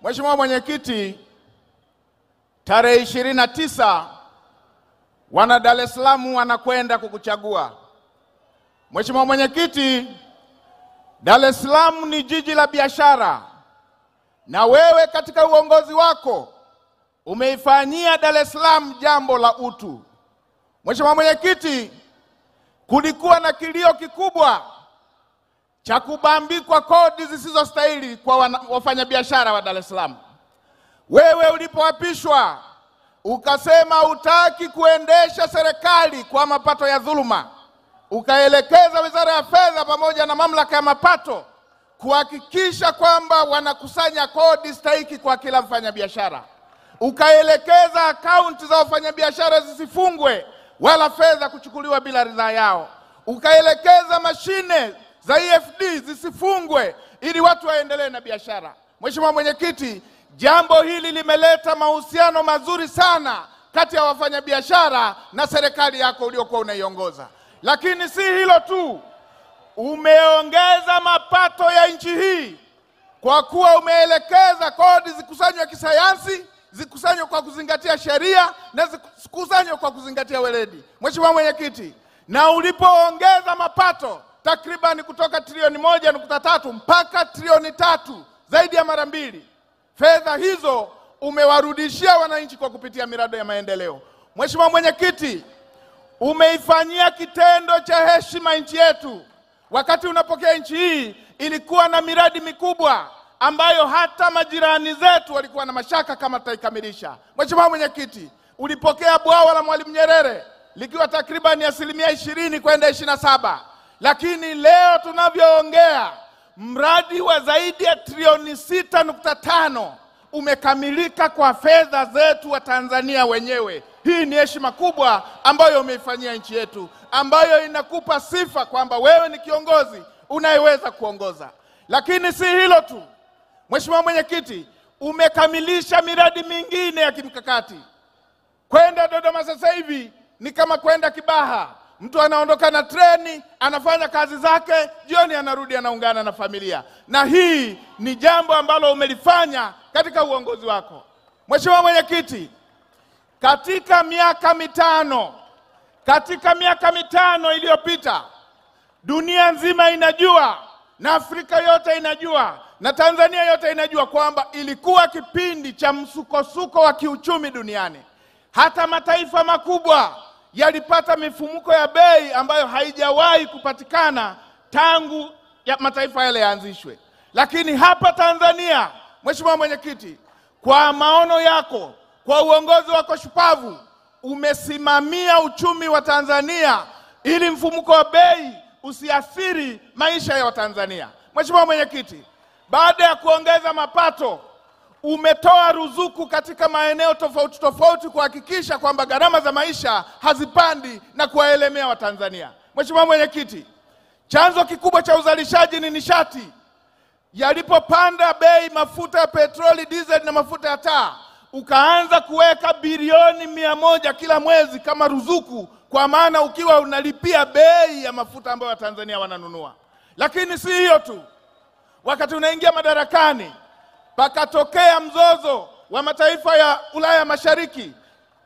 Mheshimiwa Mwenyekiti, tarehe 29 wana Dar es Salaam wanakwenda kukuchagua. Mheshimiwa Mwenyekiti, Dar es Salaam ni jiji la biashara, na wewe katika uongozi wako umeifanyia Dar es Salaam jambo la utu. Mheshimiwa Mwenyekiti, kulikuwa na kilio kikubwa cha kubambikwa kodi zisizostahili kwa wafanyabiashara wa Dar es Salaam. Wewe ulipoapishwa ukasema hutaki kuendesha serikali kwa mapato ya dhuluma. Ukaelekeza Wizara ya Fedha pamoja na Mamlaka ya Mapato kuhakikisha kwamba wanakusanya kodi stahiki kwa kila mfanyabiashara. Ukaelekeza akaunti za wafanyabiashara zisifungwe wala fedha kuchukuliwa bila ridhaa yao. Ukaelekeza mashine za EFD zisifungwe ili watu waendelee na biashara. Mheshimiwa Mwenyekiti, jambo hili limeleta mahusiano mazuri sana kati ya wafanyabiashara na serikali yako uliokuwa unaiongoza. Lakini si hilo tu, umeongeza mapato ya nchi hii kwa kuwa umeelekeza kodi zikusanywe kisayansi, zikusanywe kwa kuzingatia sheria na zikusanywe kwa kuzingatia weledi. Mheshimiwa Mwenyekiti, na ulipoongeza mapato takriban kutoka trilioni 1.3 mpaka trilioni 3, zaidi ya mara 2, fedha hizo umewarudishia wananchi kwa kupitia miradi ya maendeleo. Mheshimiwa Mwenyekiti, umeifanyia kitendo cha heshima nchi yetu. Wakati unapokea nchi hii ilikuwa na miradi mikubwa ambayo hata majirani zetu walikuwa na mashaka kama tutaikamilisha. Mheshimiwa Mwenyekiti, ulipokea bwawa la Mwalimu Nyerere likiwa takriban 20% kwenda 27, lakini leo tunavyoongea mradi wa zaidi ya trilioni 6.5 umekamilika kwa fedha zetu wa Tanzania wenyewe. Hii ni heshima kubwa ambayo umeifanyia nchi yetu, ambayo inakupa sifa kwamba wewe ni kiongozi unayeweza kuongoza. Lakini si hilo tu, Mheshimiwa Mwenyekiti, umekamilisha miradi mingine ya kimkakati. Kwenda Dodoma sasa hivi ni kama kwenda Kibaha. Mtu anaondoka na treni, anafanya kazi zake, jioni anarudi anaungana na familia. Na hii ni jambo ambalo umelifanya katika uongozi wako. Mheshimiwa Mwenyekiti, katika miaka mitano iliyopita, dunia nzima inajua na Afrika yote inajua na Tanzania yote inajua kwamba ilikuwa kipindi cha msukosuko wa kiuchumi duniani. Hata mataifa makubwa yalipata mifumuko ya bei ambayo haijawahi kupatikana tangu ya mataifa yale yaanzishwe. Lakini hapa Tanzania, Mheshimiwa Mwenyekiti, kwa maono yako, kwa uongozi wako shupavu, umesimamia uchumi wa Tanzania ili mfumuko wa bei usiathiri maisha ya Watanzania. Mheshimiwa Mwenyekiti, baada ya kuongeza mapato, umetoa ruzuku katika maeneo tofauti tofauti kuhakikisha kwamba gharama za maisha hazipandi na kuwaelemea Watanzania. Mheshimiwa Mwenyekiti, chanzo kikubwa cha uzalishaji ni nishati. Yalipopanda bei mafuta ya petroli, diesel na mafuta ya taa, ukaanza kuweka bilioni 100 kila mwezi kama ruzuku, kwa maana ukiwa unalipia bei ya mafuta ambayo Watanzania wananunua. Lakini si hiyo tu, wakati unaingia madarakani pakatokea mzozo wa mataifa ya Ulaya Mashariki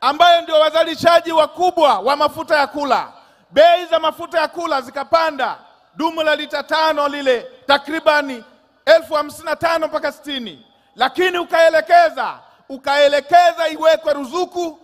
ambayo ndio wazalishaji wakubwa wa mafuta ya kula. Bei za mafuta ya kula zikapanda, dumu la lita 5 lile takribani 55,000 mpaka 60. Lakini ukaelekeza iwekwe ruzuku,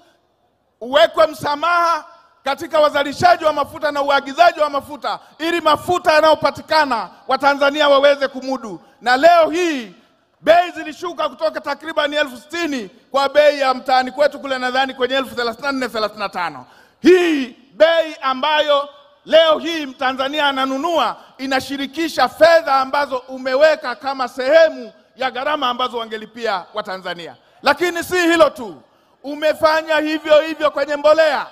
uwekwe msamaha katika wazalishaji wa mafuta na uagizaji wa mafuta ili mafuta yanayopatikana Watanzania waweze kumudu. Na leo hii bei zilishuka kutoka takriban 60,000 kwa bei ya mtaani kwetu kule nadhani kwenye 34-35. Hii bei ambayo leo hii Mtanzania ananunua inashirikisha fedha ambazo umeweka kama sehemu ya gharama ambazo wangelipia Watanzania. Lakini si hilo tu, umefanya hivyo hivyo kwenye mbolea.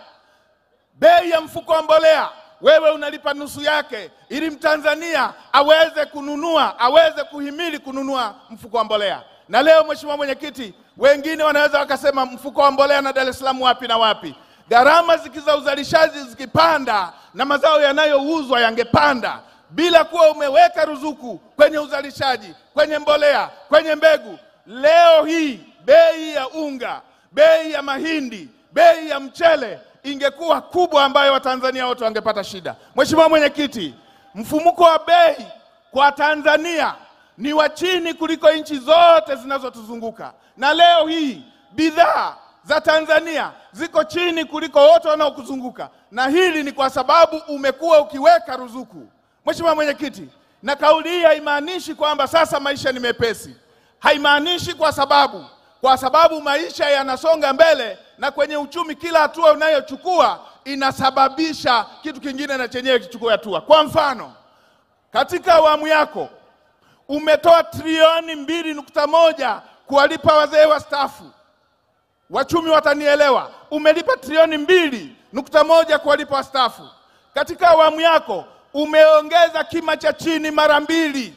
Bei ya mfuko wa mbolea wewe unalipa nusu yake ili Mtanzania aweze kununua, aweze kuhimili kununua mfuko wa mbolea. Na leo Mheshimiwa Mwenyekiti, wengine wanaweza wakasema mfuko wa mbolea na Dar es Salaam wapi na wapi? Gharama za uzalishaji zikipanda na mazao yanayouzwa yangepanda. bila kuwa umeweka ruzuku kwenye uzalishaji, kwenye mbolea, kwenye mbegu, leo hii bei ya unga, bei ya mahindi, bei ya mchele ingekuwa kubwa ambayo Watanzania wote wangepata shida. Mheshimiwa Mwenyekiti, mfumuko wa bei kwa Tanzania ni wa chini kuliko nchi zote zinazotuzunguka. Na leo hii bidhaa za Tanzania ziko chini kuliko wote wanaokuzunguka. Na hili ni kwa sababu umekuwa ukiweka ruzuku. Mheshimiwa Mwenyekiti, na kauli hii haimaanishi kwamba sasa maisha ni mepesi. Haimaanishi kwa sababu maisha yanasonga mbele, na kwenye uchumi kila hatua unayochukua inasababisha kitu kingine na chenyewe kichukue hatua. Kwa mfano, katika awamu yako umetoa trilioni 2.1 kuwalipa wazee wastaafu. Wachumi watanielewa. Umelipa trilioni 2.1 kuwalipa wastaafu. Katika awamu yako umeongeza kima cha chini mara 2.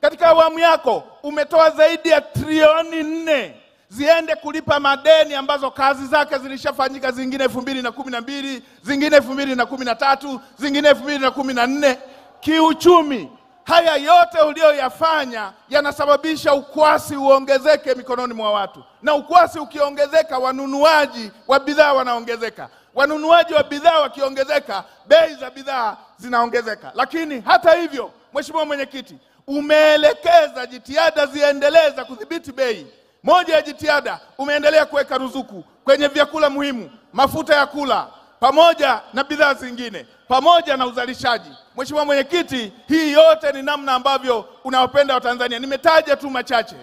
Katika awamu yako umetoa zaidi ya trilioni 4 ziende kulipa madeni ambazo kazi zake zilishafanyika, zingine 2012, zingine 2013, zingine 2014. Kiuchumi, haya yote uliyoyafanya yanasababisha ukwasi uongezeke mikononi mwa watu. Na ukwasi ukiongezeka, wanunuaji wa bidhaa wanaongezeka. Wanunuaji wa bidhaa wakiongezeka, bei za bidhaa zinaongezeka. Lakini hata hivyo, Mheshimiwa Mwenyekiti, umeelekeza jitihada ziendelee za kudhibiti bei. Moja ya jitihada, umeendelea kuweka ruzuku kwenye vyakula muhimu, mafuta ya kula, pamoja na bidhaa zingine, pamoja na uzalishaji. Mheshimiwa Mwenyekiti, hii yote ni namna ambavyo unawapenda Watanzania. Nimetaja tu machache.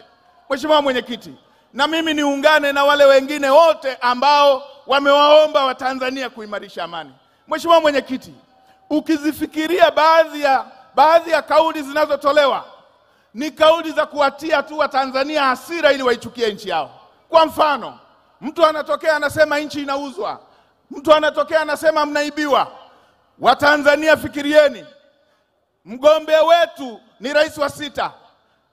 Mheshimiwa Mwenyekiti, na mimi niungane na wale wengine wote ambao wamewaomba Watanzania kuimarisha amani. Mheshimiwa Mwenyekiti, ukizifikiria baadhi ya kauli zinazotolewa ni kauli za kuwatia tu Watanzania hasira ili waichukie nchi yao. Kwa mfano, mtu anatokea anasema nchi inauzwa. Mtu anatokea anasema mnaibiwa. Watanzania, fikirieni. Mgombea wetu ni rais wa 6.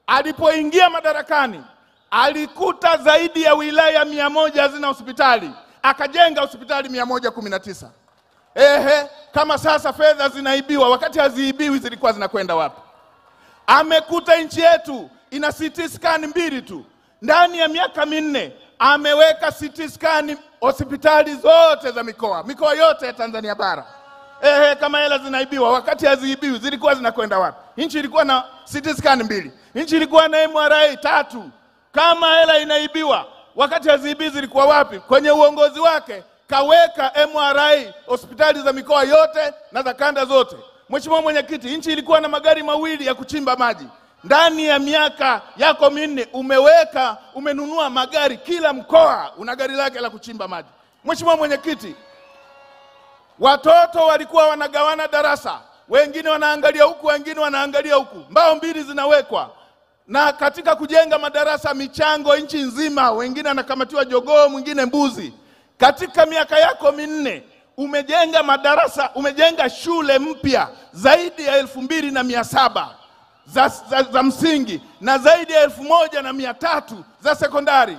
Alipoingia madarakani, alikuta zaidi ya wilaya 100 hazina hospitali. Akajenga hospitali 119. Kama sasa fedha zinaibiwa, wakati haziibiwi zilikuwa zinakwenda wapi? Amekuta nchi yetu ina CT scan 2 tu. Ndani ya miaka 4 ameweka CT scan hospitali zote za mikoa yote ya Tanzania bara. Kama hela zinaibiwa, wakati haziibiwi zilikuwa zinakwenda wapi? Nchi ilikuwa na CT scan 2. Nchi ilikuwa na MRI 3. Kama hela inaibiwa, wakati haziibiwi zilikuwa wapi? Kwenye uongozi wake kaweka MRI hospitali za mikoa yote na za kanda zote. Mheshimiwa Mwenyekiti, nchi ilikuwa na magari 2 ya kuchimba maji. Ndani ya miaka yako 4 umenunua magari, kila mkoa una gari lake la kuchimba maji. Mheshimiwa Mwenyekiti, watoto walikuwa wanagawana darasa, wengine wanaangalia huku, wengine wanaangalia huku. Mbao 2 zinawekwa. Na katika kujenga madarasa, michango nchi nzima, wengine anakamatiwa jogoo, mwingine mbuzi. Katika miaka yako 4 umejenga madarasa, umejenga shule mpya zaidi ya 2700 za msingi na zaidi ya 1300 za sekondari.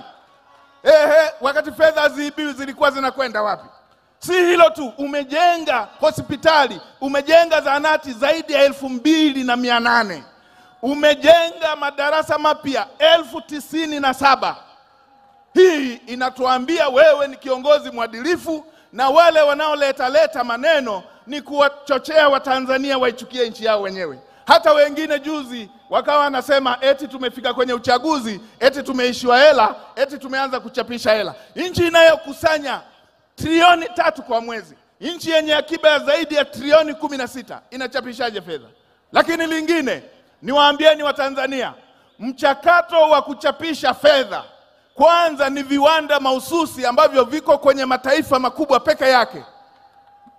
Wakati fedha haziibiwi zilikuwa zinakwenda wapi? Si hilo tu, umejenga hospitali, umejenga zahanati zaidi ya 2800. Umejenga madarasa mapya 1097. Hii inatuambia wewe ni kiongozi mwadilifu, na wale wanaoleta maneno ni kuwachochea Watanzania waichukie nchi yao wenyewe. Hata wengine juzi wakawa wanasema eti tumefika kwenye uchaguzi, eti tumeishiwa hela, eti tumeanza kuchapisha hela. Nchi inayokusanya trilioni 3 kwa mwezi, nchi yenye akiba ya zaidi ya trilioni 16 inachapishaje fedha? Lakini lingine, niwaambieni Watanzania, mchakato wa kuchapisha fedha kwanza ni viwanda mahususi ambavyo viko kwenye mataifa makubwa peke yake.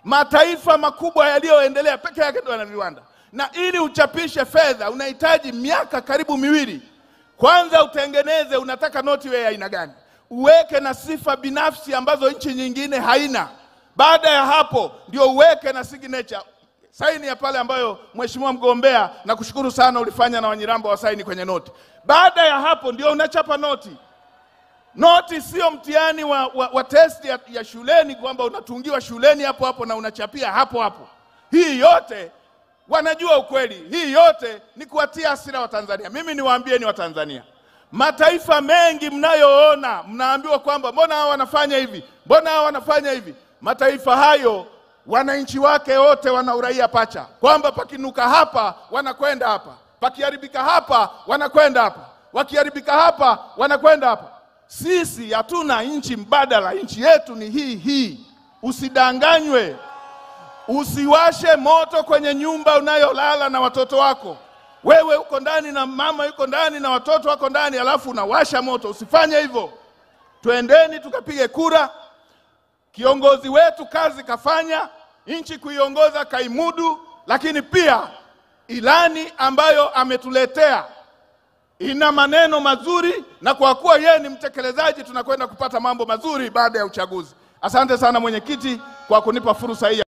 Mataifa makubwa yaliyoendelea peke yake ndio yana viwanda. Na ili uchapishe fedha unahitaji miaka karibu 2. Kwanza utengeneze unataka noti ya aina gani, uweke na sifa binafsi ambazo nchi nyingine haina. Baada ya hapo ndio uweke na signature, saini ya pale ambayo Mheshimiwa mgombea, na kushukuru sana ulifanya na Wanyiramba wa saini kwenye noti. Baada ya hapo ndio unachapa noti. Noti sio mtihani wa test ya shuleni kwamba unatungiwa shuleni hapo na unachapia hapo. Hii yote wanajua ukweli. Hii yote ni kuwatia hasira Watanzania. Mimi niwaambieni Watanzania, Mataifa mengi mnayoona, mnaambiwa kwamba mbona hao wanafanya hivi, mbona hao wanafanya hivi. Mataifa hayo wananchi wake wote wana uraia pacha, kwamba pakinuka hapa wanakwenda hapa, pakiharibika hapa wanakwenda hapa, wakiharibika hapa wanakwenda hapa. Sisi hatuna nchi mbadala, nchi yetu ni hii. Usidanganywe. Usiwashe moto kwenye nyumba unayolala na watoto wako. Wewe uko ndani na mama yuko ndani na watoto wako ndani, alafu unawasha moto. Usifanye hivyo. Twendeni tukapige kura. Kiongozi wetu kazi kafanya, nchi kuiongoza kaimudu, lakini pia ilani ambayo ametuletea ina maneno mazuri, na kwa kuwa yeye ni mtekelezaji tunakwenda kupata mambo mazuri baada ya uchaguzi. Asante sana mwenyekiti kwa kunipa fursa hii.